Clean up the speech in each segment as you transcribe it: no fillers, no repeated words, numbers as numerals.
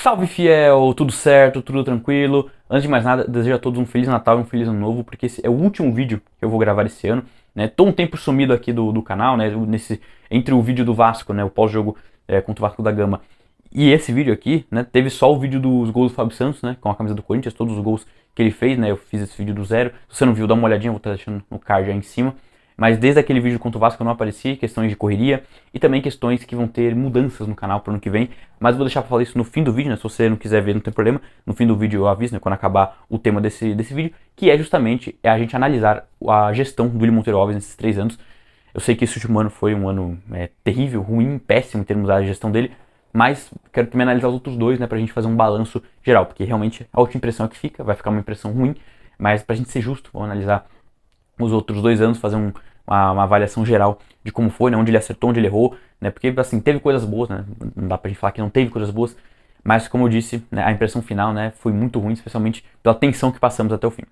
Salve fiel, tudo certo, tudo tranquilo. Antes de mais nada, desejo a todos um Feliz Natal e um Feliz Ano Novo, porque esse é o último vídeo que eu vou gravar esse ano, né? Tô um tempo sumido aqui do canal, né? Entre o vídeo do Vasco, né? O pós-jogo contra o Vasco da Gama e esse vídeo aqui, né? Teve só o vídeo dos gols do Fábio Santos, né? Com a camisa do Corinthians, todos os gols que ele fez, né? Eu fiz esse vídeo do zero. Se você não viu, dá uma olhadinha, vou estar deixando no card aí em cima. Mas desde aquele vídeo contra o Vasco eu não apareci, questões de correria e também questões que vão ter mudanças no canal para o ano que vem. Mas vou deixar para falar isso no fim do vídeo, né? Se você não quiser ver, não tem problema. No fim do vídeo eu aviso, né? Quando acabar o tema desse vídeo, que é justamente a gente analisar a gestão do Willian Monteiro Alves nesses 3 anos. Eu sei que esse último ano foi um ano terrível, ruim, péssimo em termos da gestão dele, mas quero também analisar os outros dois, né? Pra gente fazer um balanço geral, porque realmente a última impressão é que fica, vai ficar uma impressão ruim, mas pra gente ser justo, vamos analisar os outros 2 anos, fazer uma avaliação geral de como foi, né, onde ele acertou, onde ele errou, né, porque assim, teve coisas boas, né, não dá pra gente falar que não teve coisas boas, mas como eu disse, né, a impressão final, né, foi muito ruim, especialmente pela tensão que passamos até o fim.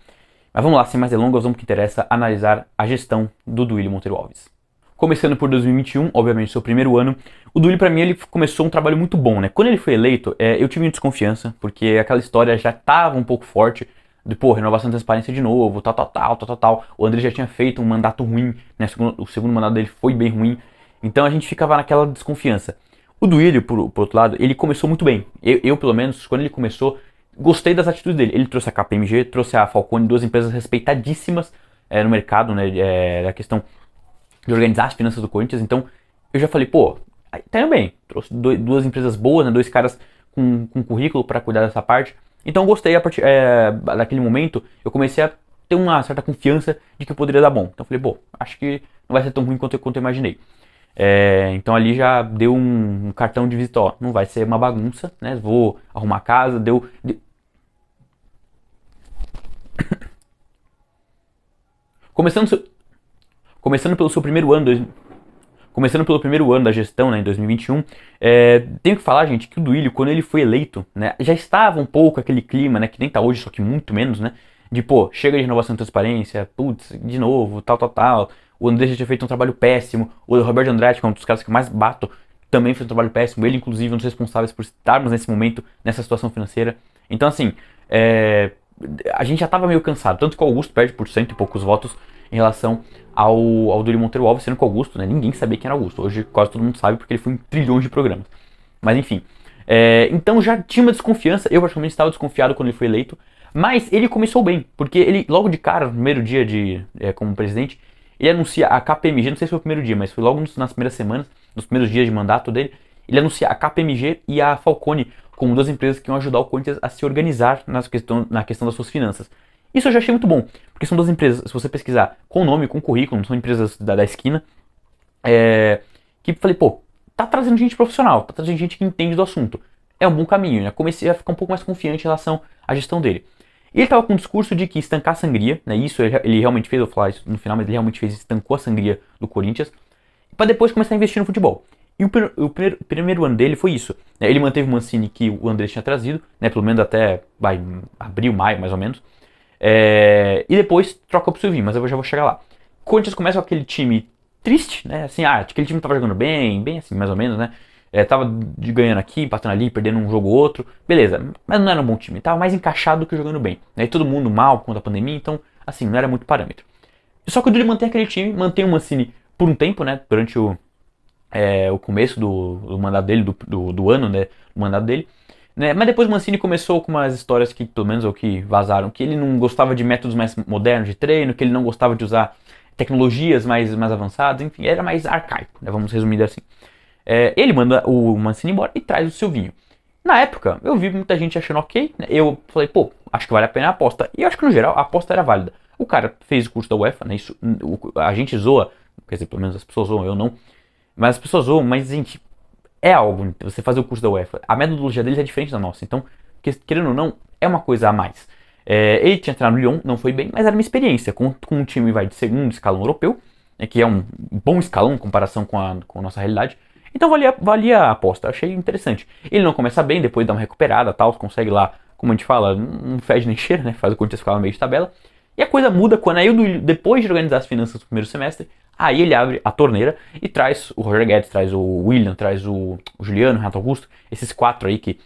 Mas vamos lá, sem mais delongas, vamos ao que interessa, analisar a gestão do Duílio Monteiro Alves. Começando por 2021, obviamente seu primeiro ano, o Duílio pra mim ele começou um trabalho muito bom, né, quando ele foi eleito, eu tive uma desconfiança, porque aquela história já estava um pouco forte, de, pô, renovação de transparência de novo, tal. O André já tinha feito um mandato ruim, né? O segundo mandato dele foi bem ruim. Então a gente ficava naquela desconfiança. O Duílio, por outro lado, ele começou muito bem. Pelo menos, quando ele começou, gostei das atitudes dele. Ele trouxe a KPMG, trouxe a Falcone, duas empresas respeitadíssimas no mercado, né? Da questão de organizar as finanças do Corinthians. Então eu já falei, pô, tá indo bem. Trouxe duas empresas boas, né? Dois caras com currículo para cuidar dessa parte. Então eu gostei, a partir daquele momento, eu comecei a ter uma certa confiança de que eu poderia dar bom. Então eu falei, pô, acho que não vai ser tão ruim quanto eu imaginei. Então ali já deu um cartão de visita, ó, não vai ser uma bagunça, né? Vou arrumar a casa, Começando, começando pelo seu primeiro ano, começando pelo primeiro ano da gestão, né, em 2021, tenho que falar, gente, que o Duílio, quando ele foi eleito, né, já estava um pouco aquele clima, né, que nem tá hoje, só que muito menos, né, de, pô, chega de renovação e transparência, putz, de novo, tal. O André já tinha feito um trabalho péssimo, o Roberto Andrade, que é um dos caras que eu mais bato, também fez um trabalho péssimo, ele, inclusive, é um dos responsáveis por estarmos nesse momento, nessa situação financeira. Então, assim, a gente já estava meio cansado, tanto que o Augusto perde por cento e poucos votos em relação ao Duílio Monteiro Alves, sendo que o Augusto, né, ninguém sabia quem era Augusto. Hoje quase todo mundo sabe porque ele foi em trilhões de programas. Mas enfim, então já tinha uma desconfiança, eu praticamente estava desconfiado quando ele foi eleito, mas ele começou bem, porque ele logo de cara, no primeiro dia como presidente, ele anuncia a KPMG, não sei se foi o primeiro dia, mas foi logo nas primeiras semanas, nos primeiros dias de mandato dele, ele anuncia a KPMG e a Falcone como duas empresas que iam ajudar o Corinthians a se organizar na questão das suas finanças. Isso eu já achei muito bom, porque são duas empresas, se você pesquisar com nome, com currículo, são empresas da esquina, que falei, pô, tá trazendo gente profissional, tá trazendo gente que entende do assunto. É um bom caminho, né? Comecei a ficar um pouco mais confiante em relação à gestão dele. E ele tava com um discurso de que estancar a sangria, né? Isso ele realmente fez, eu vou falar isso no final, mas ele realmente fez, estancou a sangria do Corinthians, para depois começar a investir no futebol. E o primeiro ano dele foi isso. Né? Ele manteve o Mancini que o André tinha trazido, né? Pelo menos até abril, maio, mais ou menos. E depois troca pro Silvinho, mas eu já vou chegar lá. Corinthians começa com aquele time triste, né? Assim, aquele time tava jogando bem assim, mais ou menos, né? Tava ganhando aqui, empatando ali, perdendo um jogo ou outro. Beleza, mas não era um bom time. Tava mais encaixado do que jogando bem. Né? E todo mundo mal contra a pandemia, então, assim, não era muito parâmetro. Só que o Duílio mantém aquele time, mantém o Mancini por um tempo, né? Durante o começo do mandato dele, do ano, né? Do mandato dele. Né? Mas depois o Mancini começou com umas histórias que, pelo menos, ou que vazaram, que ele não gostava de métodos mais modernos de treino, que ele não gostava de usar tecnologias mais avançadas, enfim, era mais arcaico, né? Vamos resumir assim. Ele manda o Mancini embora e traz o Silvinho. Na época, eu vi muita gente achando ok, né? Eu falei, pô, acho que vale a pena a aposta. E eu acho que no geral a aposta era válida. O cara fez o curso da UEFA, né? Isso, a gente zoa, quer dizer, pelo menos as pessoas zoam, eu não. Mas as pessoas zoam, mas, gente, é algo, você fazer o curso da UEFA. A metodologia deles é diferente da nossa, então, querendo ou não, é uma coisa a mais. Ele tinha treinado no Lyon, não foi bem, mas era uma experiência com um time de segundo escalão europeu, né, que é um bom escalão em comparação com a nossa realidade. Então valia a aposta, achei interessante. Ele não começa bem, depois dá uma recuperada, tal, consegue lá, como a gente fala, não fede nem cheira, né, faz o Corinthians ficar no meio de tabela. E a coisa muda quando aí depois de organizar as finanças do primeiro semestre, Aí ele abre a torneira e traz o Roger Guedes, traz o William, traz o Juliano, o Renato Augusto, esses 4 aí que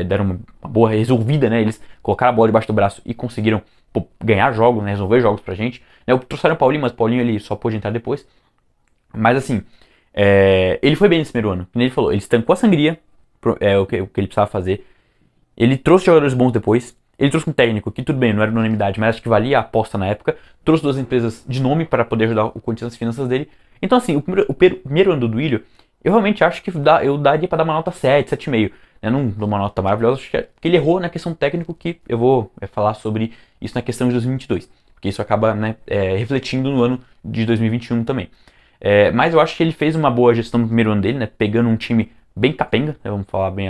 deram uma boa resolvida, né? Eles colocaram a bola debaixo do braço e conseguiram ganhar jogos, né? Resolver jogos pra gente. Trouxeram o Paulinho, mas o Paulinho ele só pôde entrar depois. Mas assim, ele foi bem nesse primeiro ano. Como ele falou, ele estancou a sangria, o que ele precisava fazer. Ele trouxe jogadores bons depois. Ele trouxe um técnico que, tudo bem, não era unanimidade, mas acho que valia a aposta na época. Trouxe 2 empresas de nome para poder ajudar o Corinthians nas finanças dele. Então, assim, o primeiro ano do Duílio, eu realmente acho que eu daria para dar uma nota 7, 7,5. Eu não dou uma nota maravilhosa, acho que ele errou na questão técnica, que eu vou falar sobre isso na questão de 2022. Porque isso acaba, né, refletindo no ano de 2021 também. Mas eu acho que ele fez uma boa gestão no primeiro ano dele, né, pegando um time bem capenga, né, vamos falar bem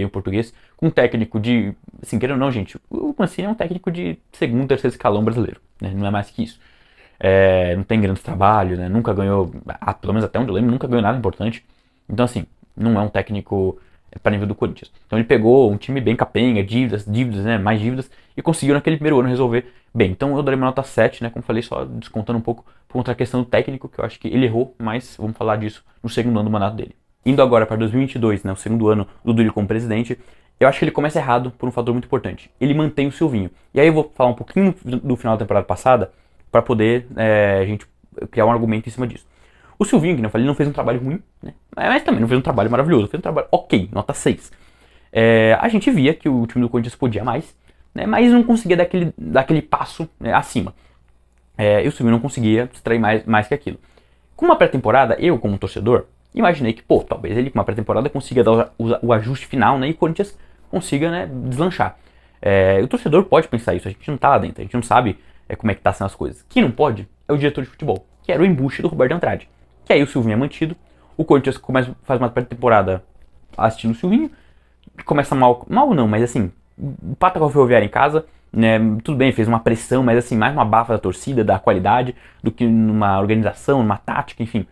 o português, com um técnico de, assim, querendo ou não, gente, o Mancini é um técnico de segundo, terceiro escalão brasileiro, né, não é mais que isso. Não tem grandes trabalhos, né, nunca ganhou, pelo menos até onde eu lembro, nunca ganhou nada importante. Então, assim, não é um técnico para nível do Corinthians. Então ele pegou um time bem capenga, dívidas, né, mais dívidas, e conseguiu naquele primeiro ano resolver bem. Então eu daria uma nota 7, né, como falei, só descontando um pouco por conta da questão do técnico, que eu acho que ele errou, mas vamos falar disso no segundo ano do mandato dele. Indo agora para 2022, né, o segundo ano do Duílio como presidente, eu acho que ele começa errado por um fator muito importante. Ele mantém o Silvinho. E aí eu vou falar um pouquinho do final da temporada passada, para poder a gente criar um argumento em cima disso. O Silvinho, que eu falei, não fez um trabalho ruim, né, mas também não fez um trabalho maravilhoso, fez um trabalho ok, nota 6. A gente via que o time do Corinthians podia mais, né, mas não conseguia dar aquele passo, né, acima. E o Silvinho não conseguia extrair mais que aquilo. Com uma pré-temporada, eu como torcedor, imaginei que, talvez ele com uma pré-temporada consiga dar o ajuste final, né, e o Corinthians consiga, né, deslanchar. O torcedor pode pensar isso, a gente não tá lá dentro, a gente não sabe como é que tá sendo as coisas. Quem não pode é o diretor de futebol, que era o embuste do Roberto Andrade. Que aí o Silvinho é mantido, o Corinthians faz uma pré-temporada assistindo o Silvinho, começa mal não, mas assim, empata com a Ferroviária em casa, né, tudo bem, fez uma pressão, mas assim, mais uma bafa da torcida, da qualidade, do que numa organização, numa tática, enfim.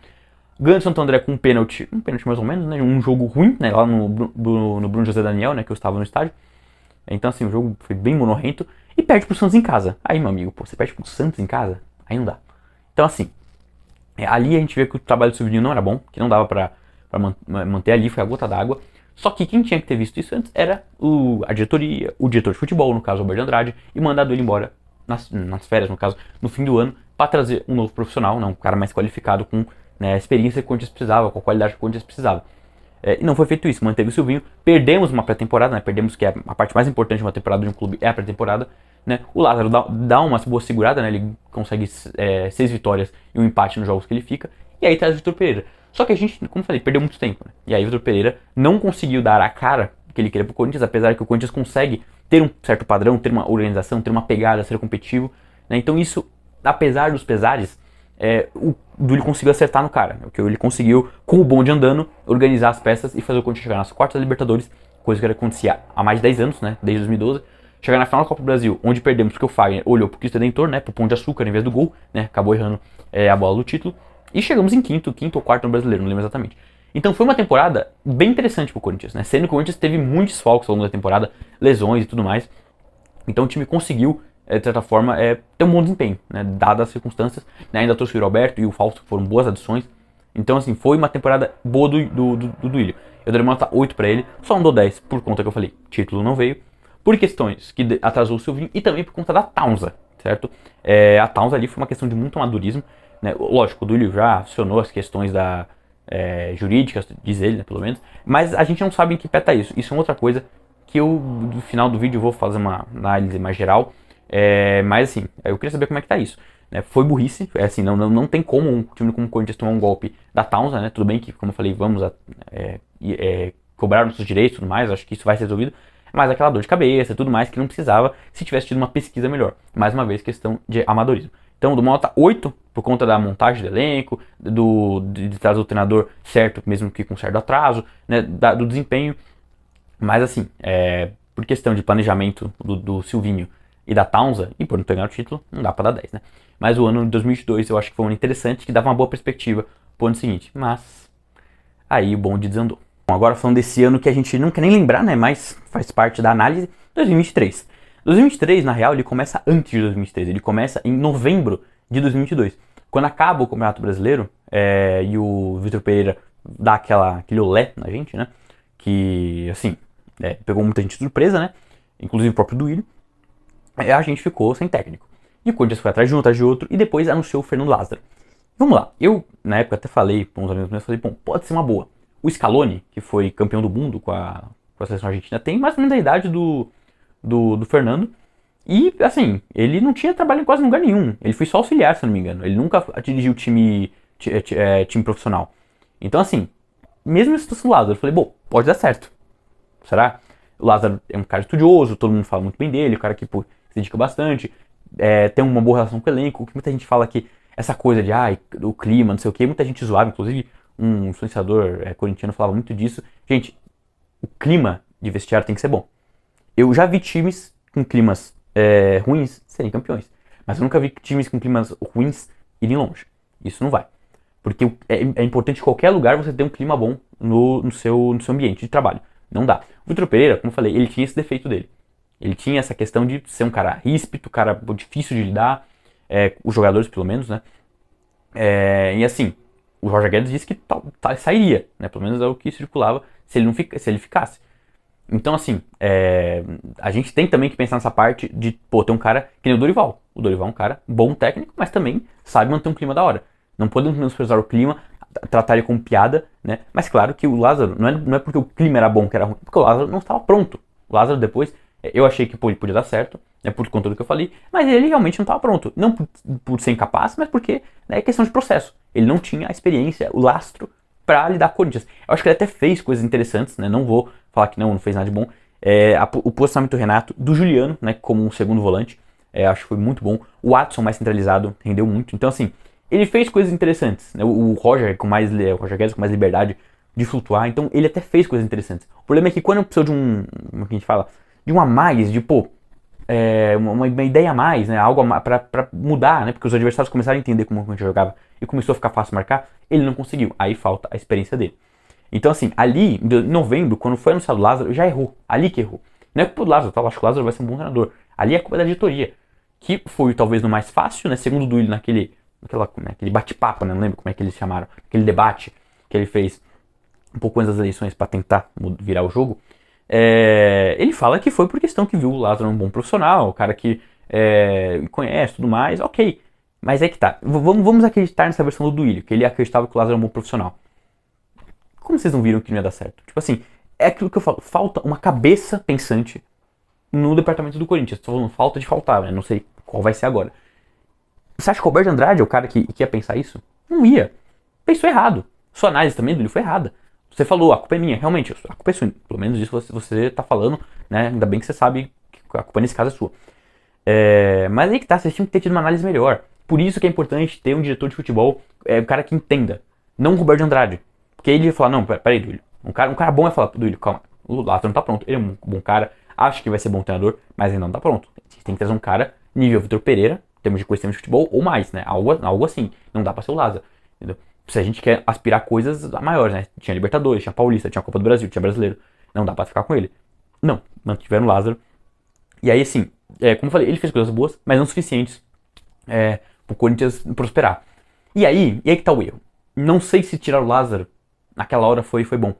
Ganha do Santo André com um pênalti mais ou menos, né, um jogo ruim, né, lá no Bruno José Daniel, né, que eu estava no estádio. Então assim, o jogo foi bem monorrento, e perde pro Santos em casa. Aí, meu amigo, você perde pro Santos em casa? Aí não dá. Então assim, ali a gente vê que o trabalho do Silvinho não era bom, que não dava pra manter ali, foi a gota d'água. Só que quem tinha que ter visto isso antes era a diretoria, o diretor de futebol, no caso o Roberto Andrade, e mandado ele embora nas férias, no caso, no fim do ano, para trazer um novo profissional, um cara mais qualificado, com, né, a experiência que o Corinthians precisava, com a qualidade que o Corinthians precisava. E não foi feito isso, manteve o Silvinho, perdemos uma pré-temporada, né, perdemos que a parte mais importante de uma temporada de um clube é a pré-temporada, né. O Lázaro dá uma boa segurada, né, ele consegue 6 vitórias e um empate nos jogos que ele fica, e aí traz o Vitor Pereira. Só que a gente, como eu falei, perdeu muito tempo, né? E aí o Vitor Pereira não conseguiu dar a cara que ele queria pro Corinthians, apesar que o Corinthians consegue ter um certo padrão, ter uma organização, ter uma pegada, ser competitivo, né? Então isso, apesar dos pesares, o Duílio conseguiu acertar no cara, né? Ele conseguiu, com o bonde andando, organizar as peças e fazer o Corinthians chegar nas quartas da Libertadores, coisa que acontecia há mais de 10 anos, né? Desde 2012. Chegar na final da Copa do Brasil, onde perdemos porque o Fagner olhou pro Cristo Redentor, né? Pro Pão de Açúcar em vez do gol, né? Acabou errando a bola do título. E chegamos em quinto ou quarto no Brasileiro, não lembro exatamente. Então foi uma temporada bem interessante pro Corinthians, né? Sendo que o Corinthians teve muitos desfalques ao longo da temporada, lesões e tudo mais. Então o time conseguiu, de certa forma, ter um bom desempenho, né? Dadas as circunstâncias. Né? Ainda trouxe o Roberto e o Fausto, que foram boas adições. Então, assim, foi uma temporada boa do Duílio. Eu dei uma nota 8 pra ele, só não dou 10 por conta que eu falei, título não veio. Por questões que atrasou o Silvinho e também por conta da Taunza, certo? A Taunza ali foi uma questão de muito amadorismo. Né? Lógico, o Duílio já acionou as questões jurídicas, diz ele, né, pelo menos, mas a gente não sabe em que pé tá isso. Isso é outra coisa que eu, no final do vídeo, vou fazer uma análise mais geral, mas assim, eu queria saber como é que tá isso. Né? Foi burrice, assim, não tem como um time como o Corinthians tomar um golpe da Taunza, né? Tudo bem que, como eu falei, vamos cobrar nossos direitos e tudo mais, acho que isso vai ser resolvido, mas aquela dor de cabeça e tudo mais que não precisava se tivesse tido uma pesquisa melhor. Mais uma vez, questão de amadorismo. Então, dou uma nota 8 por conta da montagem do elenco, de trazer o treinador certo, mesmo que com certo atraso, né, do desempenho. Mas assim, por questão de planejamento do Silvinho e da Taunza, e por não ter ganhado o título, não dá pra dar 10, né? Mas o ano de 2022 eu acho que foi um ano interessante, que dava uma boa perspectiva pro ano seguinte. Mas aí o bonde desandou. Bom, agora falando desse ano que a gente não quer nem lembrar, né, mas faz parte da análise, 2023. 2023, na real, ele começa antes de 2023, ele começa em novembro de 2022. Quando acaba o Campeonato Brasileiro, e o Vitor Pereira dá aquele olé na gente, né? Que, assim, pegou muita gente de surpresa, né? Inclusive o próprio Duílio. A gente ficou sem técnico. E o Corinthians foi atrás de um, atrás de outro, e depois anunciou o Fernando Lázaro. Vamos lá, eu na época até falei para uns amigos meus, falei, bom, pode ser uma boa. O Scaloni, que foi campeão do mundo com a seleção argentina, tem mais ou menos a idade do Fernando. E, assim, ele não tinha trabalho em quase lugar nenhum. Ele foi só auxiliar, se eu não me engano. Ele nunca dirigiu time profissional. Então, assim, mesmo se fosse o Lázaro, eu falei, bom, pode dar certo. Será? O Lázaro é um cara estudioso, todo mundo fala muito bem dele, um cara que pô, se dedica bastante, tem uma boa relação com o elenco, que muita gente fala que essa coisa de, o clima, não sei o que, muita gente zoava, inclusive um influenciador corintiano falava muito disso. Gente, o clima de vestiário tem que ser bom. Eu já vi times com climas ruins serem campeões, mas eu nunca vi times com climas ruins irem longe. Isso não vai. Porque é importante em qualquer lugar você ter um clima bom no seu ambiente de trabalho. Não dá. O Vitor Pereira, como eu falei, ele tinha esse defeito dele. Ele tinha essa questão de ser um cara ríspido, um cara difícil de lidar, os jogadores pelo menos, né? E assim, o Roger Guedes disse que sairia, né? Pelo menos é o que circulava se ele ficasse. Então assim, a gente tem também que pensar nessa parte de, pô, ter um cara que nem o Dorival. O Dorival é um cara bom técnico, mas também sabe manter um clima da hora. Não podemos menosprezar o clima, tratar ele como piada, né? Mas claro que o Lázaro, não é porque o clima era bom que era ruim, porque o Lázaro não estava pronto. O Lázaro depois, eu achei que ele podia dar certo, por conta do que eu falei, mas ele realmente não estava pronto. Não por ser incapaz, mas porque é questão de processo. Ele não tinha a experiência, o lastro para lidar com o Corinthians. Eu acho que ele até fez coisas interessantes, né? Não vou falar que não fez nada de bom. O posicionamento do Renato, do Juliano, né? Como um segundo volante, acho que foi muito bom. O Watson mais centralizado rendeu muito. Então assim, ele fez coisas interessantes, né? O Roger Guedes com mais liberdade de flutuar, então ele até fez coisas interessantes. O problema é que quando precisou de como que a gente fala, de um a mais, de uma ideia a mais, né? Algo pra mudar, né? Porque os adversários começaram a entender como a gente jogava e começou a ficar fácil marcar, ele não conseguiu. Aí falta a experiência dele. Então assim, ali em novembro, quando foi anunciado o Lázaro, já errou. Ali que errou. Não é culpa do Lázaro, tá? Eu acho que o Lázaro vai ser um bom treinador. Ali é culpa da diretoria, que foi talvez no mais fácil, né? Segundo o Duílio naquele bate-papo, né? Não lembro como é que eles chamaram, aquele debate que ele fez um pouco antes das eleições para tentar virar o jogo. Ele fala que foi por questão que viu o Lázaro um bom profissional, o cara que conhece tudo mais, ok. Mas é que tá, vamos acreditar nessa versão do Duílio, que ele acreditava que o Lázaro era um bom profissional. Como vocês não viram que não ia dar certo? Tipo assim, é aquilo que eu falo, falta uma cabeça pensante no departamento do Corinthians. Tô falando falta de faltar, né? Não sei qual vai ser agora. Você acha que o Alberto Andrade é o cara que ia pensar isso? Não ia. Pensou errado. Sua análise também dele foi errada. Você falou, a culpa é minha. Realmente, a culpa é sua. Pelo menos isso você tá falando, né? Ainda bem que você sabe que a culpa nesse caso é sua. Mas aí que tá, vocês tinham que ter tido uma análise melhor. Por isso que é importante ter um diretor de futebol, um cara que entenda. Não o Roberto Andrade. Porque ele ia falar, não, peraí, Duílio. Um cara bom ia falar, Duílio, calma. O Lázaro não tá pronto. Ele é um bom cara. Acho que vai ser bom treinador, mas ainda não tá pronto. Você tem que trazer um cara nível Vitor Pereira, em termos de conhecimento de futebol, ou mais, né? Algo assim. Não dá pra ser o Lázaro, entendeu? Se a gente quer aspirar coisas maiores, né? Tinha Libertadores, tinha Paulista, tinha Copa do Brasil, tinha Brasileiro. Não dá pra ficar com ele. Não, mantiveram o Lázaro. E aí, assim, como eu falei, ele fez coisas boas, mas não suficientes pro Corinthians prosperar. E aí que tá o erro. Não sei se tirar o Lázaro naquela hora foi bom.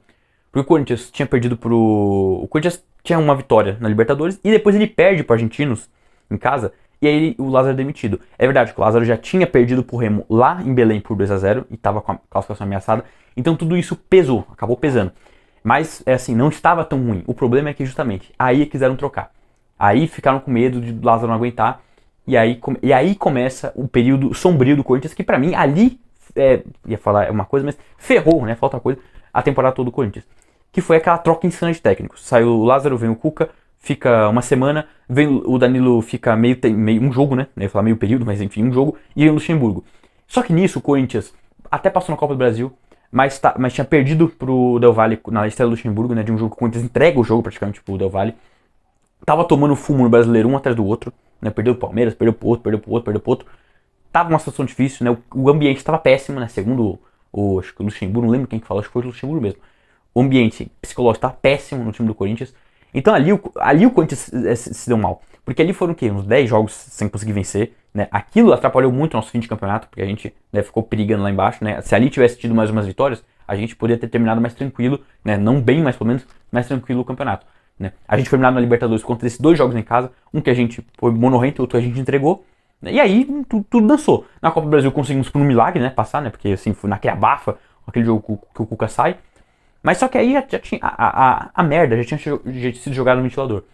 Porque o Corinthians tinha perdido O Corinthians tinha uma vitória na Libertadores e depois ele perde pro Argentinos em casa. E aí o Lázaro é demitido. É verdade que o Lázaro já tinha perdido pro Remo lá em Belém por 2-0 e estava com a classificação ameaçada. Então tudo isso pesou, acabou pesando. Mas, assim, não estava tão ruim. O problema é que justamente aí quiseram trocar. Aí ficaram com medo de o Lázaro não aguentar. E aí começa o período sombrio do Corinthians, que pra mim ali, ia falar uma coisa, mas ferrou, né? Falta coisa, a temporada toda do Corinthians. Que foi aquela troca insana de técnicos. Saiu o Lázaro, vem o Cuca, fica uma semana, vem o Danilo, fica meio um jogo, né? Eu ia falar meio período, mas enfim, um jogo, e vem o Luxemburgo. Só que nisso o Corinthians até passou na Copa do Brasil, mas tinha perdido pro Del Valle na Estrela do Luxemburgo, né? De um jogo que o Corinthians entrega o jogo praticamente pro Del Valle. Tava tomando fumo no Brasileiro um atrás do outro, né? Perdeu o Palmeiras, perdeu pro outro, perdeu pro outro. Tava uma situação difícil, né? O ambiente estava péssimo, né? Segundo acho que o Luxemburgo, não lembro quem que falou, acho que foi o Luxemburgo mesmo. O ambiente psicológico estava péssimo no time do Corinthians. Então ali o Corinthians se deu mal. Porque ali foram o quê? Uns 10 jogos sem conseguir vencer, né? Aquilo atrapalhou muito o nosso fim de campeonato, porque a gente, né, ficou perigando lá embaixo, né? Se ali tivesse tido mais umas vitórias, a gente poderia ter terminado mais tranquilo, né? Não bem, mas pelo menos mais tranquilo o campeonato, né? A gente foi eliminado na Libertadores contra esses 2 jogos em casa, um que a gente foi monorrento e outro que a gente entregou, né? E aí tudo dançou. Na Copa do Brasil conseguimos por um milagre, né? Passar, né? Porque assim, foi naquele abafa, aquele jogo que o Cuca sai. Mas só que aí já tinha a merda já tinha sido jogada no ventilador.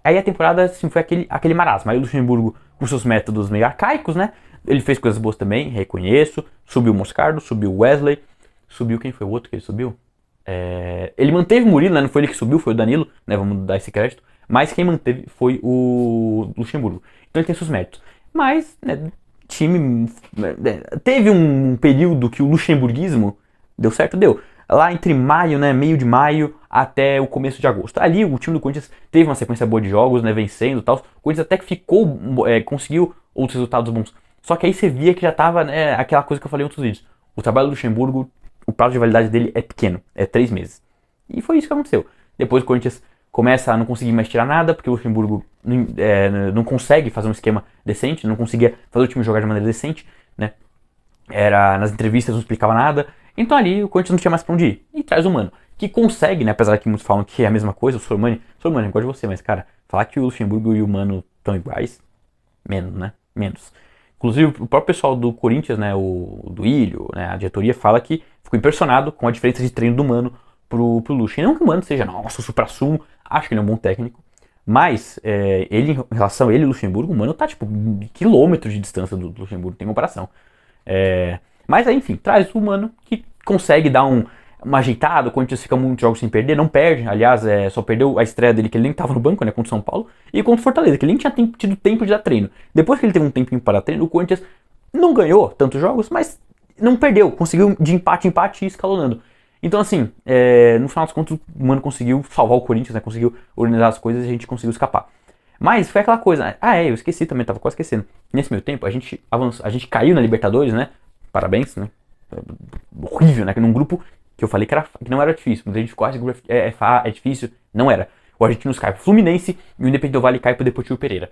Aí a temporada assim, foi aquele marasmo. Aí o Luxemburgo, com seus métodos meio arcaicos, né? Ele fez coisas boas também, reconheço. Subiu o Moscardo, subiu o Wesley. Subiu quem foi o outro que ele subiu? Ele manteve o Murilo, né? Não foi ele que subiu, foi o Danilo, né? Vamos dar esse crédito. Mas quem manteve foi o Luxemburgo. Então ele tem seus méritos. Mas, né, time. Teve um período que o luxemburguismo deu certo, deu. Lá entre maio, né, meio de maio até o começo de agosto. Ali o time do Corinthians teve uma sequência boa de jogos, né, vencendo e tal. O Corinthians até que conseguiu outros resultados bons. Só que aí você via que já tava, né, aquela coisa que eu falei em outros vídeos. O trabalho do Luxemburgo, o prazo de validade dele é pequeno, é 3 meses. E foi isso que aconteceu. Depois o Corinthians começa a não conseguir mais tirar nada, porque o Luxemburgo não consegue fazer um esquema decente, não conseguia fazer o time jogar de maneira decente, né? Nas entrevistas não explicava nada. Então ali o Corinthians não tinha mais pra onde ir. E traz o Mano, que consegue, né? Apesar que muitos falam que é a mesma coisa, o Sormani, eu gosto de você, mas cara, falar que o Luxemburgo e o Mano estão iguais, menos, né? Menos. Inclusive o próprio pessoal do Corinthians, né? O Duílio, né? A diretoria fala que ficou impressionado com a diferença de treino do Mano pro Luxo. E não que o Mano seja, nossa, o supra-sumo, acho que ele é um bom técnico. Mas ele, em relação a ele e o Luxemburgo, o Mano tá tipo quilômetros de distância do Luxemburgo, tem comparação. Mas aí, enfim, traz o Mano que consegue dar uma ajeitada. O Corinthians fica muitos jogos sem perder, não perde. Aliás, só perdeu a estreia dele, que ele nem tava no banco, né, contra o São Paulo, e contra o Fortaleza, que ele nem tinha tido tempo de dar treino. Depois que ele teve um tempinho para dar treino, o Corinthians não ganhou tantos jogos, mas não perdeu, conseguiu de empate em empate e escalonando. Então, assim, no final dos contos, o Mano conseguiu salvar o Corinthians, né, conseguiu organizar as coisas e a gente conseguiu escapar. Mas foi aquela coisa, eu esqueci também, tava quase esquecendo. Nesse meio tempo, a gente avançou, a gente caiu na Libertadores, né? Parabéns, né? Horrível, né? Que num grupo que eu falei que não era difícil, mas a gente ficou, é difícil, não era. O Argentinos cai pro Fluminense e o Independente do Vale cai pro Deportivo Pereira.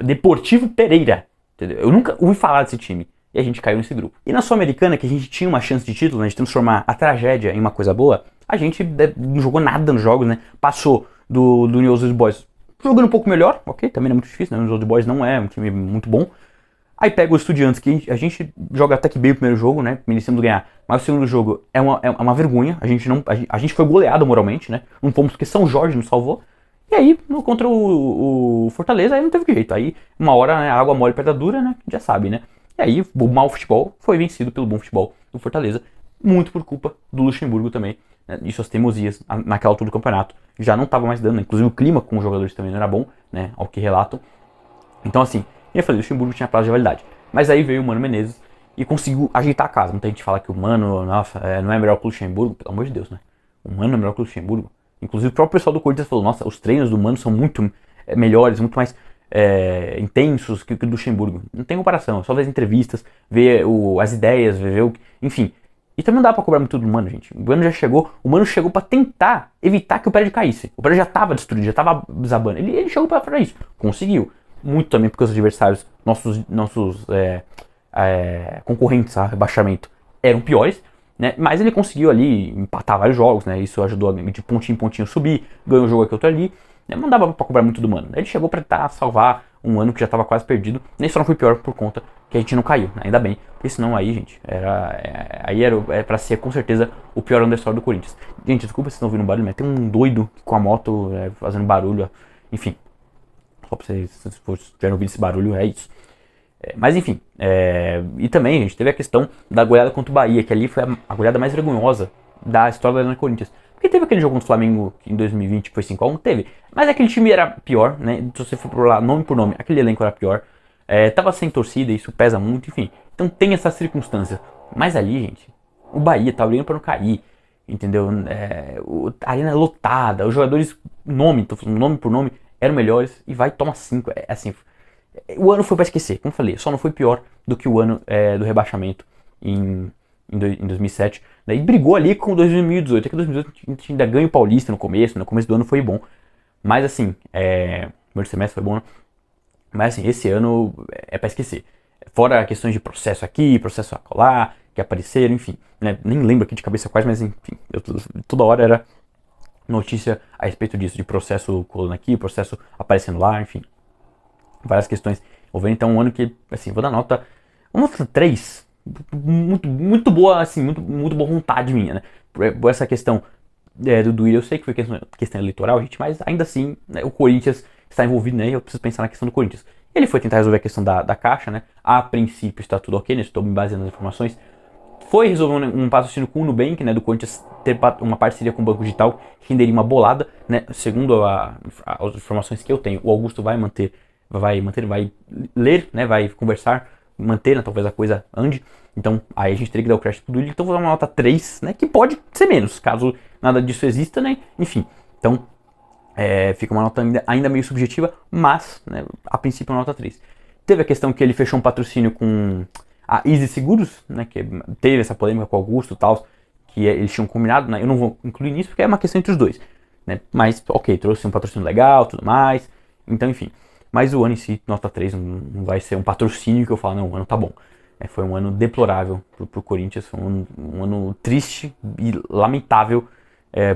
Deportivo Pereira, entendeu? Eu nunca ouvi falar desse time. E a gente caiu nesse grupo. E na Sul-Americana, que a gente tinha uma chance de título, né, de transformar a tragédia em uma coisa boa, a gente não jogou nada nos jogos, né? Passou do Newell's Old Boys jogando um pouco melhor, ok? Também não é muito difícil, né? O Newell's Old Boys não é um time muito bom. Aí pega os Estudiantes, que a gente joga até que bem o primeiro jogo, né? Merecemos ganhar. Mas o segundo jogo é uma vergonha. A gente foi goleado moralmente, né? Não fomos porque São Jorge nos salvou. E aí, contra o Fortaleza, aí não teve jeito. Aí, uma hora, né, a água mole pedra dura, né? Já sabe, né? E aí, o mau futebol foi vencido pelo bom futebol do Fortaleza. Muito por culpa do Luxemburgo também, né, e suas teimosias naquela altura do campeonato. Já não estava mais dando, né? Inclusive o clima com os jogadores também não era bom, né? Ao que relatam. Então, assim, eu falei, o Luxemburgo tinha prazo de validade. Mas aí veio o Mano Menezes e conseguiu ajeitar a casa. Muita gente fala que o Mano, nossa, não é melhor que o Luxemburgo. Pelo amor de Deus, né? O Mano é melhor que o Luxemburgo. Inclusive o próprio pessoal do Corinthians falou, nossa, os treinos do Mano são muito melhores, muito mais intensos que o do Luxemburgo. Não tem comparação, é só ver as entrevistas, ver as ideias, ver o... Enfim. E também não dá pra cobrar muito do Mano, gente. O Mano chegou pra tentar evitar que o prédio caísse. O prédio já tava destruído, já tava desabando. Ele chegou pra isso. Conseguiu. Muito também porque os adversários, nossos concorrentes a rebaixamento, eram piores, né? Mas ele conseguiu ali empatar vários jogos, né? Isso ajudou de pontinho em pontinho a subir, ganhou um jogo aqui outro ali, né? Não dava pra cobrar muito do Mano. Ele chegou pra tentar salvar um ano que já estava quase perdido, nem só não foi pior por conta que a gente não caiu, né? Ainda bem, porque senão aí, gente, era pra ser com certeza o pior ano da história do Corinthians. Gente, desculpa se vocês estão ouvindo barulho, mas tem um doido com a moto fazendo barulho, enfim. Só pra vocês, se tiverem ouvido esse barulho, é isso. Mas enfim, e também, gente, teve a questão da goleada contra o Bahia, que ali foi a goleada mais vergonhosa da história da Arena Corinthians. Porque teve aquele jogo contra o Flamengo que em 2020 foi 5x1, teve. Mas aquele time era pior, né? Se você for por lá, nome por nome, aquele elenco era pior. Tava sem torcida, isso pesa muito, enfim. Então tem essas circunstâncias. Mas ali, gente, o Bahia tava brigando pra não cair, entendeu? A arena lotada, os jogadores, nome por nome, eram melhores e vai toma 5. Assim, o ano foi pra esquecer, como eu falei, só não foi pior do que o ano do rebaixamento em 2007, né, e brigou ali com 2018. É que 2018 a gente ainda ganha o Paulista no começo do ano foi bom, Mas assim, o primeiro semestre foi bom, né? Mas assim, esse ano é pra esquecer. Fora questões de processo aqui, processo acolá, que apareceram, enfim. Né? Nem lembro aqui de cabeça quais, mas enfim, toda hora era notícia a respeito disso, de processo colando aqui, processo aparecendo lá, enfim. Várias questões envolvendo. Então, um ano que, assim, vou dar nota, uma nota 3, muito boa, assim, muito boa vontade minha, né? Por essa questão do Duílio, eu sei que foi questão eleitoral, gente, mas ainda assim, né, o Corinthians está envolvido, né? Eu preciso pensar na questão do Corinthians. Ele foi tentar resolver a questão da Caixa, né? A princípio está tudo ok, né? Estou me baseando nas informações. Foi resolver um patrocínio com o Nubank, né? Do Corinthians ter uma parceria com o Banco Digital, que renderia uma bolada, né? Segundo as informações que eu tenho, o Augusto vai ler, né? Vai conversar, manter, né, talvez a coisa ande. Então, aí a gente teria que dar o crédito pro Duílio. Então, vou dar uma nota 3, né? Que pode ser menos, caso nada disso exista, né? Enfim, então, fica uma nota ainda meio subjetiva, mas, né, a princípio, uma nota 3. Teve a questão que ele fechou um patrocínio com a Easy Seguros, né? Que teve essa polêmica com o Augusto e tal, que eles tinham combinado, né? Eu não vou incluir nisso porque é uma questão entre os dois, né? Mas, ok, trouxe um patrocínio legal, tudo mais. Então, enfim. Mas o ano em si, nota 3, não vai ser um patrocínio que eu falo, não, o ano tá bom. Foi um ano deplorável pro Corinthians, foi um ano triste e lamentável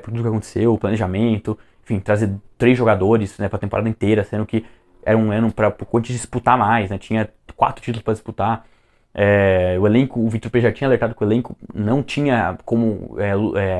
por tudo que aconteceu, o planejamento, enfim, trazer 3 jogadores, né, pra temporada inteira, sendo que era um ano para o Corinthians disputar mais, né, tinha 4 títulos para disputar. O elenco, o Vitor P já tinha alertado que o elenco não tinha como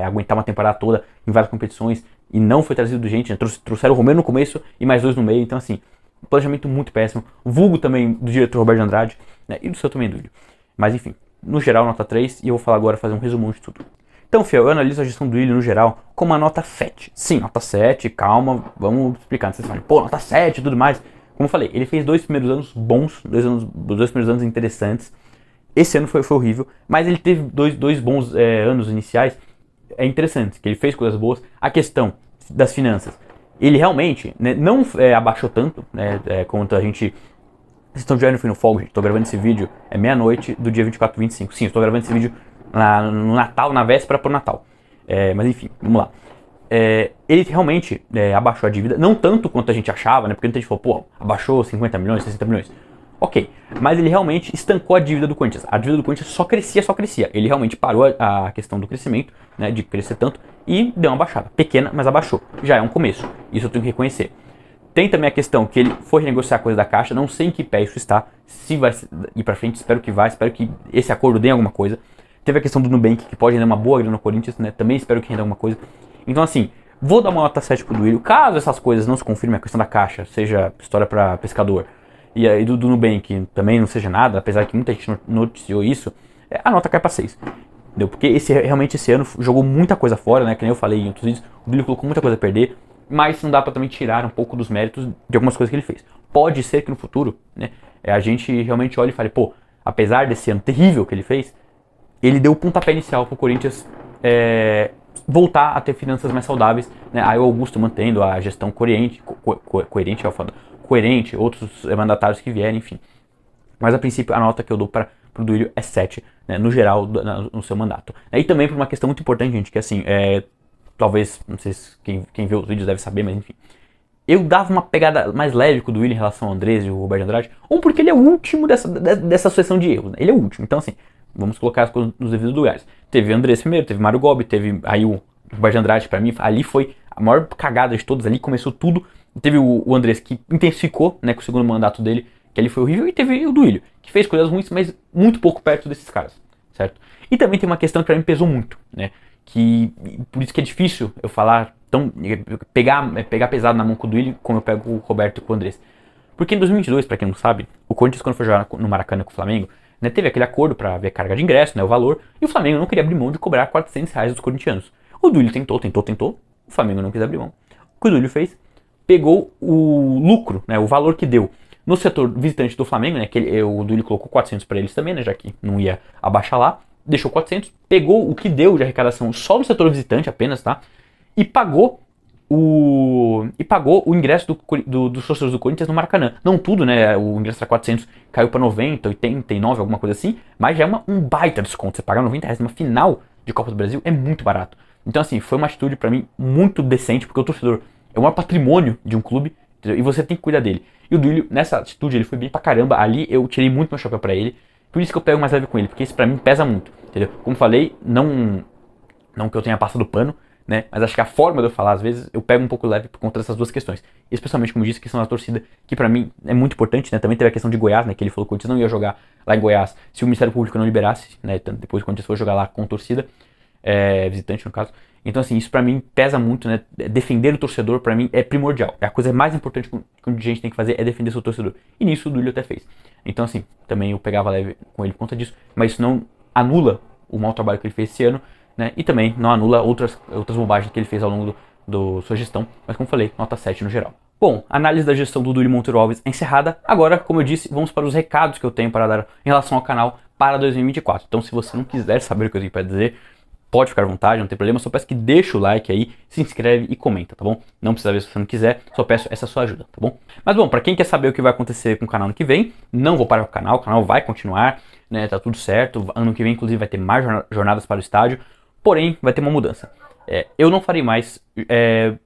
aguentar uma temporada toda em várias competições e não foi trazido gente, né, trouxeram o Romero no começo e mais 2 no meio, então assim, um planejamento muito péssimo, vulgo também do diretor Roberto Andrade, né, e do seu também, Duílio. Mas enfim, no geral nota 3 e eu vou falar agora, fazer um resumão de tudo. Então, Fiel, eu analiso a gestão do Duílio no geral como uma nota 7. Sim, nota 7, calma, vamos explicar. Vocês falam, pô, nota 7 e tudo mais. Como eu falei, ele fez 2 primeiros anos bons, 2 primeiros anos interessantes. Esse ano foi horrível, mas ele teve dois bons anos iniciais interessantes, que ele fez coisas boas. A questão das finanças, ele realmente, né, não abaixou tanto, né, quanto a gente... Vocês estão vendo, fui no folga, gente. Estou gravando esse vídeo, meia-noite do dia 24 e 25. Sim, estou gravando esse vídeo no Natal, na véspera pro Natal. Mas enfim, vamos lá. Ele realmente abaixou a dívida, não tanto quanto a gente achava, né? Porque muita gente falou, pô, abaixou 50 milhões, 60 milhões. Ok, mas ele realmente estancou a dívida do Corinthians. A dívida do Corinthians só crescia. Ele realmente parou a questão do crescimento, né, de crescer tanto, e deu uma baixada. Pequena, mas abaixou. Já é um começo. Isso eu tenho que reconhecer. Tem também a questão que ele foi renegociar a coisa da Caixa, não sei em que pé isso está, se vai ir pra frente, espero que esse acordo dê alguma coisa. Teve a questão do Nubank, que pode render uma boa grana no Corinthians, né, também espero que renda alguma coisa. Então assim, vou dar uma nota 7 pro Duílio, caso essas coisas não se confirmem, a questão da Caixa seja história para pescador, e aí do Nubank também não seja nada, apesar que muita gente noticiou isso, a nota cai pra 6. Entendeu? Porque realmente esse ano jogou muita coisa fora, né, que nem eu falei em outros vídeos, o Duílio colocou muita coisa a perder, mas não dá pra também tirar um pouco dos méritos de algumas coisas que ele fez. Pode ser que no futuro, né, a gente realmente olhe e fale, pô, apesar desse ano terrível que ele fez, ele deu o pontapé inicial pro Corinthians voltar a ter finanças mais saudáveis, né? Aí o Augusto mantendo a gestão coerente, outros mandatários que vierem, enfim. Mas a princípio a nota que eu dou pro Duílio é 7, né, no geral, no seu mandato. E também por uma questão muito importante, gente, que assim, talvez, não sei se quem vê os vídeos deve saber, mas enfim. Eu dava uma pegada mais leve com o Duílio em relação ao Andrés e o Roberto Andrade, porque ele é o último dessa sucessão de erros, né? Ele é o último, então assim, vamos colocar as coisas nos devidos lugares. Teve o Andrés primeiro, teve Mário Gobi, teve aí o Roberto Andrade, pra mim, ali foi a maior cagada de todas, ali começou tudo. Teve o Andrés que intensificou, né, com o segundo mandato dele, que ali foi horrível, e teve o Duílio, que fez coisas ruins, mas muito pouco perto desses caras, certo? E também tem uma questão que pra mim pesou muito, né, que por isso que é difícil eu falar, pegar pesado na mão com o Duílio, como eu pego o Roberto e com o Andrés. Porque em 2022, pra quem não sabe, o Corinthians quando foi jogar no Maracanã com o Flamengo, né, teve aquele acordo para ver a carga de ingresso, né, o valor, e o Flamengo não queria abrir mão de cobrar R$ 400 dos corintianos. O Duílio tentou, o Flamengo não quis abrir mão. O que o Duílio fez? Pegou o lucro, né, o valor que deu no setor visitante do Flamengo, né, que o Duílio colocou 400 para eles também, né, já que não ia abaixar lá, deixou 400, pegou o que deu de arrecadação só no setor visitante apenas, tá? E pagou o ingresso dos torcedores do Corinthians no Maracanã. Não tudo, né? O ingresso era 400, caiu para 90, 89, alguma coisa assim. Mas já é um baita desconto. Você pagar R$ 90 numa final de Copa do Brasil é muito barato. Então, assim, foi uma atitude para mim muito decente, porque o torcedor é o maior patrimônio de um clube, entendeu? E você tem que cuidar dele. E o Duílio, nessa atitude, ele foi bem pra caramba. Ali eu tirei muito meu chapéu pra ele. Por isso que eu pego mais leve com ele, porque isso pra mim pesa muito, entendeu? Como falei, não que eu tenha passado pano, né? Mas acho que a forma de eu falar, às vezes, eu pego um pouco leve por conta dessas duas questões. Especialmente, como eu disse, a questão da torcida, que pra mim é muito importante, né? Também teve a questão de Goiás, né? Que ele falou que o Corinthians não ia jogar lá em Goiás se o Ministério Público não liberasse, né? Depois o Corinthians for jogar lá com torcida, visitante no caso. Então, assim, isso pra mim pesa muito, né? Defender o torcedor, pra mim, é primordial. É a coisa mais importante que a gente tem que fazer, é defender seu torcedor. E nisso o Duílio até fez. Então, assim, também eu pegava leve com ele por conta disso, mas isso não anula o mau trabalho que ele fez esse ano, né? E também não anula outras bobagens que ele fez ao longo sua gestão, mas como falei, nota 7 no geral. Bom, a análise da gestão do Duílio Monteiro Alves é encerrada. Agora, como eu disse, vamos para os recados que eu tenho para dar em relação ao canal para 2024. Então, se você não quiser saber o que eu tenho para dizer, pode ficar à vontade, não tem problema, só peço que deixa o like aí, se inscreve e comenta, tá bom? Não precisa ver se você não quiser, só peço essa sua ajuda, tá bom? Mas bom, pra quem quer saber o que vai acontecer com o canal no que vem, não vou parar o canal vai continuar, né, tá tudo certo, ano que vem inclusive vai ter mais jornadas para o estádio, porém vai ter uma mudança. Eu não farei mais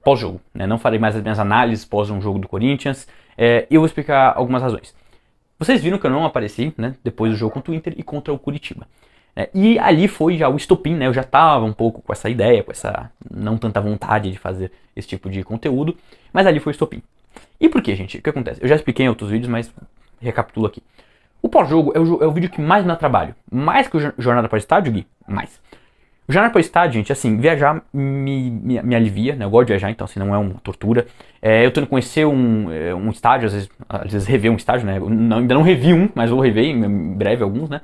pós-jogo, né, não farei mais as minhas análises pós um jogo do Corinthians, e eu vou explicar algumas razões. Vocês viram que eu não apareci, né, depois do jogo contra o Inter e contra o Curitiba. E ali foi já o estopim, né? Eu já tava um pouco com essa ideia, com essa não tanta vontade de fazer esse tipo de conteúdo, mas ali foi o estopim. E por que, gente? O que acontece? Eu já expliquei em outros vídeos, mas recapitulo aqui. O pós-jogo é o vídeo que mais me dá trabalho. Mais que o Jornada para o Estádio, Gui? Mais. O Jornada para o Estádio, gente, assim, viajar me alivia, né? Eu gosto de viajar, então assim, não é uma tortura. Eu tô indo conhecer um estádio, às vezes rever um estádio, né? Ainda não revi um, mas vou rever em breve alguns, né?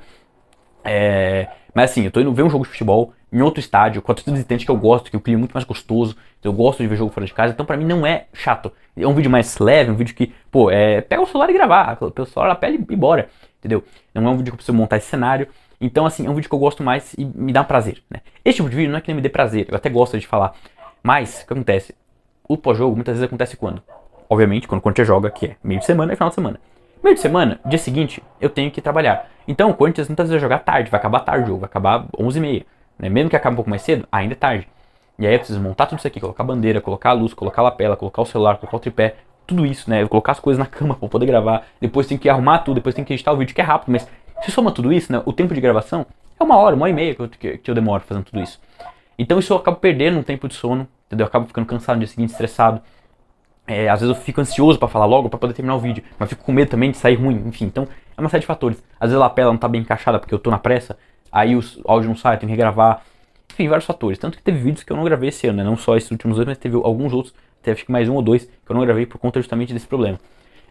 Mas assim, eu tô indo ver um jogo de futebol em outro estádio, com a torcida visitante que eu gosto, que o clima é muito mais gostoso, eu gosto de ver jogo fora de casa, então pra mim não é chato. É um vídeo mais leve, um vídeo que, pô, pega o celular e gravar, pega o celular na pele e bora, entendeu? Não é um vídeo que eu preciso montar esse cenário, então assim, é um vídeo que eu gosto mais e me dá prazer, né? Esse tipo de vídeo não é que nem me dê prazer, eu até gosto de falar, mas o que acontece? O pós-jogo muitas vezes acontece quando? Obviamente, quando o Corinthians joga, que é meio de semana e final de semana. Meio de semana, dia seguinte, eu tenho que trabalhar. Então o Corinthians muitas vezes vai jogar tarde, vai acabar tarde o jogo, vai acabar 11h30. Né? Mesmo que acabe um pouco mais cedo, ainda é tarde. E aí eu preciso montar tudo isso aqui, colocar a bandeira, colocar a luz, colocar a lapela, colocar o celular, colocar o tripé, tudo isso, né? Colocar as coisas na cama pra poder gravar. Depois tem que arrumar tudo, depois tem que editar o vídeo, que é rápido, mas se soma tudo isso, né? O tempo de gravação é 1 hora e meia que eu demoro fazendo tudo isso. Então isso eu acabo perdendo um tempo de sono, entendeu? Eu acabo ficando cansado no dia seguinte, estressado. Às vezes eu fico ansioso pra falar logo pra poder terminar o vídeo, mas fico com medo também de sair ruim, enfim, então é uma série de fatores. Às vezes a lapela não tá bem encaixada porque eu tô na pressa, aí o áudio não sai, eu tenho que regravar, enfim, vários fatores. Tanto que teve vídeos que eu não gravei esse ano, né? Não só esses últimos dois, mas teve alguns outros, teve acho que mais um ou dois que eu não gravei por conta justamente desse problema.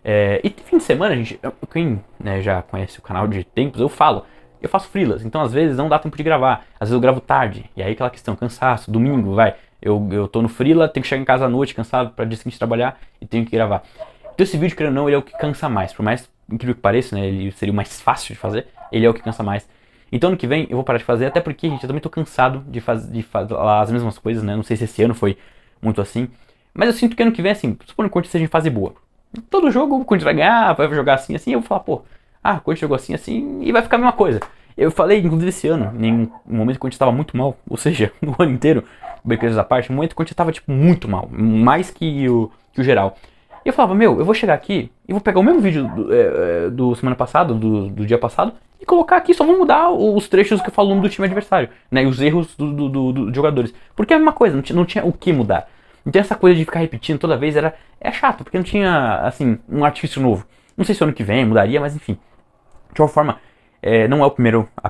E fim de semana, gente, quem né, já conhece o canal de tempos, eu faço freelas, então às vezes não dá tempo de gravar, às vezes eu gravo tarde, e aí aquela questão, cansaço, domingo, eu tô no freela, tenho que chegar em casa à noite cansado para dia seguinte trabalhar e tenho que gravar. Então esse vídeo, querendo ou não, ele é o que cansa mais, por mais incrível que pareça, né, ele seria o mais fácil de fazer, ele é o que cansa mais. Então ano que vem eu vou parar de fazer, até porque, gente, eu também tô cansado de fazer as mesmas coisas, né, não sei se esse ano foi muito assim, mas eu sinto que ano que vem, assim, supondo que o Corinthians seja em fase boa. Todo jogo o Corinthians vai ganhar, vai jogar assim, eu vou falar, pô, o Corinthians jogou assim, e vai ficar a mesma coisa. Eu falei, inclusive, esse ano, em um momento que o Corinthians estava muito mal, ou seja, no ano inteiro, brincadeiras à parte, um momento que o Corinthians estava, tipo, muito mal, mais que o geral. E eu falava, eu vou chegar aqui e vou pegar o mesmo vídeo do semana passada, do dia passado, e colocar aqui, só vou mudar os trechos que eu falo do time adversário, né, e os erros dos jogadores. Porque é a mesma coisa, não tinha o que mudar. Então essa coisa de ficar repetindo toda vez é chato, porque não tinha, assim, um artifício novo. Não sei se ano que vem mudaria, mas enfim. De qualquer forma, não é a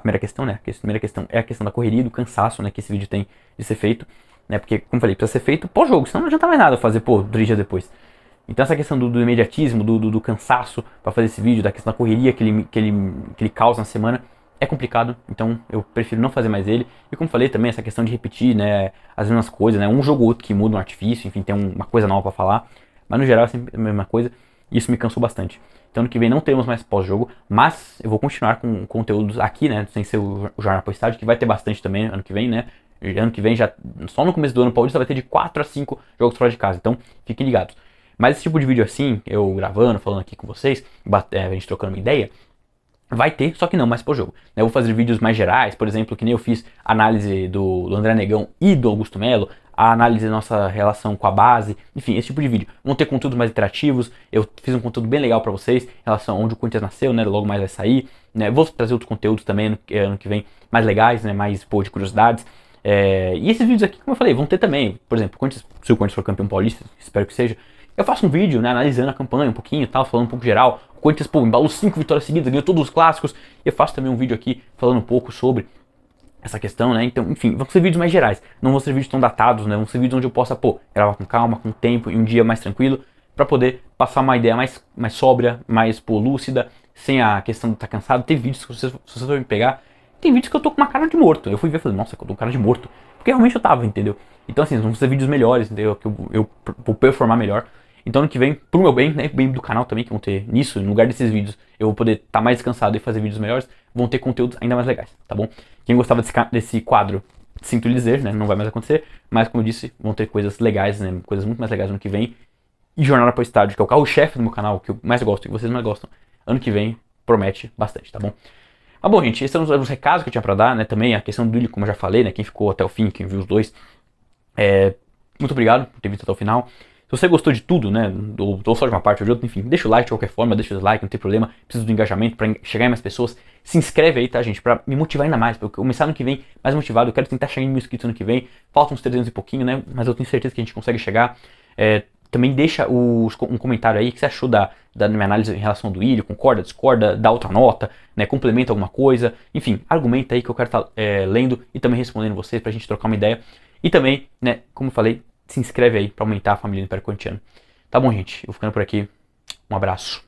primeira questão, né? A primeira questão é a questão da correria e do cansaço, né? Que esse vídeo tem de ser feito, né? Porque, como eu falei, precisa ser feito pós-jogo, senão não adianta mais nada fazer, 3 dias depois. Então essa questão do imediatismo, do cansaço para fazer esse vídeo, da questão da correria que ele causa na semana, é complicado, então eu prefiro não fazer mais ele. E como falei também, essa questão de repetir, né, as mesmas coisas, né, um jogo ou outro que muda um artifício, enfim, tem uma coisa nova para falar, mas no geral é sempre a mesma coisa, e isso me cansou bastante. Então ano que vem não teremos mais pós-jogo, mas eu vou continuar com conteúdos aqui, né, sem ser o Jornal Pro Estádio, que vai ter bastante também ano que vem, né. Ano que vem, já só no começo do ano paulista, vai ter de 4 a 5 jogos fora de casa, então fiquem ligados. Mas esse tipo de vídeo assim, eu gravando, falando aqui com vocês, a gente trocando uma ideia, Vai ter, só que não mais pro jogo. Eu vou fazer vídeos mais gerais, por exemplo, que nem eu fiz análise do André Negão e do Augusto Melo, a análise da nossa relação com a base, enfim, esse tipo de vídeo. Vão ter conteúdos mais interativos, eu fiz um conteúdo bem legal pra vocês, em relação a onde o Corinthians nasceu, né, logo mais vai sair, né, vou trazer outros conteúdos também ano que vem, mais legais, né, mais, pô, de curiosidades. E esses vídeos aqui, como eu falei, vão ter também, por exemplo, se o Corinthians for campeão paulista, espero que seja, eu faço um vídeo, né, analisando a campanha um pouquinho e tal, falando um pouco geral. O Corinthians, pô, embalou 5 vitórias seguidas, ganhou todos os clássicos. Eu faço também um vídeo aqui falando um pouco sobre essa questão, né? Então, enfim, vão ser vídeos mais gerais. Não vão ser vídeos tão datados, né? Vão ser vídeos onde eu possa, pô, gravar com calma, com tempo e um dia mais tranquilo, pra poder passar uma ideia mais sóbria, mais, pô, lúcida, sem a questão de estar cansado. Tem vídeos que se vocês forem pegar, tem vídeos que eu tô com uma cara de morto. Eu fui ver e falei, nossa, eu tô com cara de morto. Porque realmente eu tava, entendeu? Então, assim, vão ser vídeos melhores, entendeu? Que eu vou performar melhor. Então ano que vem, pro meu bem, né, bem do canal também, que vão ter nisso, no lugar desses vídeos, eu vou poder estar mais descansado e fazer vídeos melhores, vão ter conteúdos ainda mais legais, tá bom? Quem gostava desse quadro, sinto lhe dizer, né, não vai mais acontecer, mas como eu disse, vão ter coisas legais, né, coisas muito mais legais no ano que vem, e Jornada para o Estádio, que é o carro-chefe do meu canal, que eu mais gosto e que vocês mais gostam, ano que vem promete bastante, tá bom? Mas bom, gente, esses são os recados que eu tinha pra dar, né, também a questão do Willi, como eu já falei, né, quem ficou até o fim, quem viu os dois, muito obrigado por ter visto até o final. Se você gostou de tudo, né, ou só de uma parte ou de outra, enfim, deixa o like de qualquer forma, deixa o dislike, não tem problema. Preciso do engajamento para chegar em mais pessoas. Se inscreve aí, tá, gente, pra me motivar ainda mais, pra eu começar ano que vem mais motivado. Eu quero tentar chegar em 1.000 inscritos ano que vem. Faltam uns 300 e pouquinho, né, mas eu tenho certeza que a gente consegue chegar. Também deixa um comentário aí, o que você achou da minha análise em relação ao Duílio, concorda, discorda, dá outra nota, né, complementa alguma coisa. Enfim, argumenta aí que eu quero estar lendo e também respondendo vocês pra gente trocar uma ideia. E também, né, como eu falei, se inscreve aí pra aumentar a família do Império Corintiano. Tá bom, gente? Eu vou ficando por aqui. Um abraço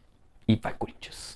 e vai, Corinthians!